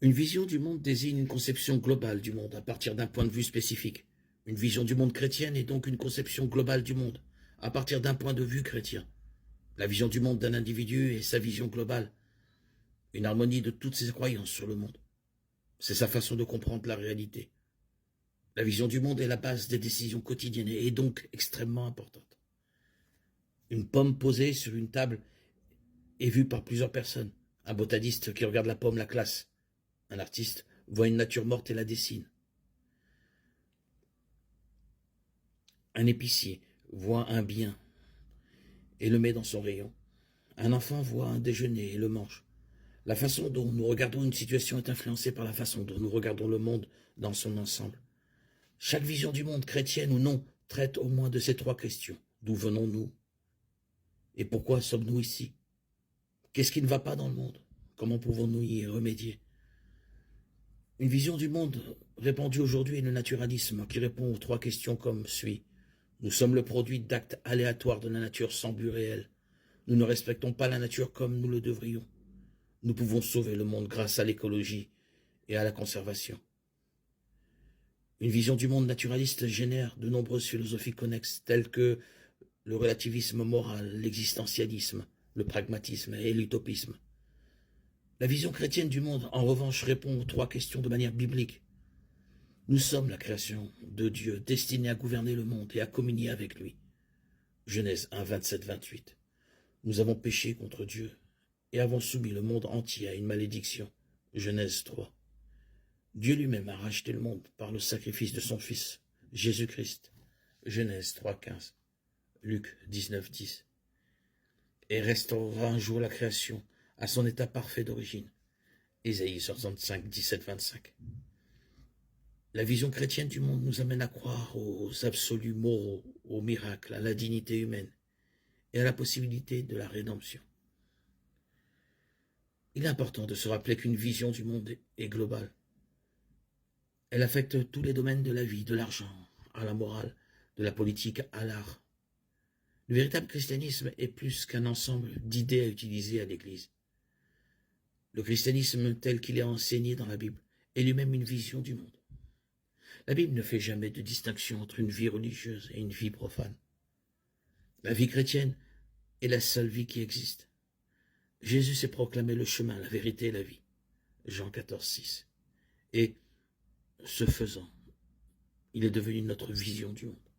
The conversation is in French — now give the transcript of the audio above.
Une vision du monde désigne une conception globale du monde à partir d'un point de vue spécifique. Une vision du monde chrétienne est donc une conception globale du monde à partir d'un point de vue chrétien. La vision du monde d'un individu est sa vision globale, une harmonie de toutes ses croyances sur le monde. C'est sa façon de comprendre la réalité. La vision du monde est la base des décisions quotidiennes et est donc extrêmement importante. Une pomme posée sur une table est vue par plusieurs personnes. Un botaniste qui regarde la pomme la classe. Un artiste voit une nature morte et la dessine. Un épicier voit un bien et le met dans son rayon. Un enfant voit un déjeuner et le mange. La façon dont nous regardons une situation est influencée par la façon dont nous regardons le monde dans son ensemble. Chaque vision du monde, chrétienne ou non, traite au moins de ces trois questions. D'où venons-nous? Et pourquoi sommes-nous ici? Qu'est-ce qui ne va pas dans le monde? Comment pouvons-nous y remédier? Une vision du monde répandue aujourd'hui est le naturalisme qui répond aux trois questions comme suit. Nous sommes le produit d'actes aléatoires de la nature sans but réel. Nous ne respectons pas la nature comme nous le devrions. Nous pouvons sauver le monde grâce à l'écologie et à la conservation. Une vision du monde naturaliste génère de nombreuses philosophies connexes telles que le relativisme moral, l'existentialisme, le pragmatisme et l'utopisme. La vision chrétienne du monde, en revanche, répond aux trois questions de manière biblique. Nous sommes la création de Dieu, destinée à gouverner le monde et à communier avec lui. Genèse 1, 27, 28. Nous avons péché contre Dieu et avons soumis le monde entier à une malédiction. Genèse 3. Dieu lui-même a racheté le monde par le sacrifice de son Fils, Jésus-Christ. Genèse 3, 15. Luc 19, 10. Et restaurera un jour la création à son état parfait d'origine. Ésaïe 65, 17, 25. La vision chrétienne du monde nous amène à croire aux absolus moraux, aux miracles, à la dignité humaine et à la possibilité de la rédemption. Il est important de se rappeler qu'une vision du monde est globale. Elle affecte tous les domaines de la vie, de l'argent à la morale, de la politique à l'art. Le véritable christianisme est plus qu'un ensemble d'idées à utiliser à l'Église. Le christianisme tel qu'il est enseigné dans la Bible est lui-même une vision du monde. La Bible ne fait jamais de distinction entre une vie religieuse et une vie profane. La vie chrétienne est la seule vie qui existe. Jésus s'est proclamé le chemin, la vérité et la vie. Jean 14, 6. Et, ce faisant, il est devenu notre vision du monde.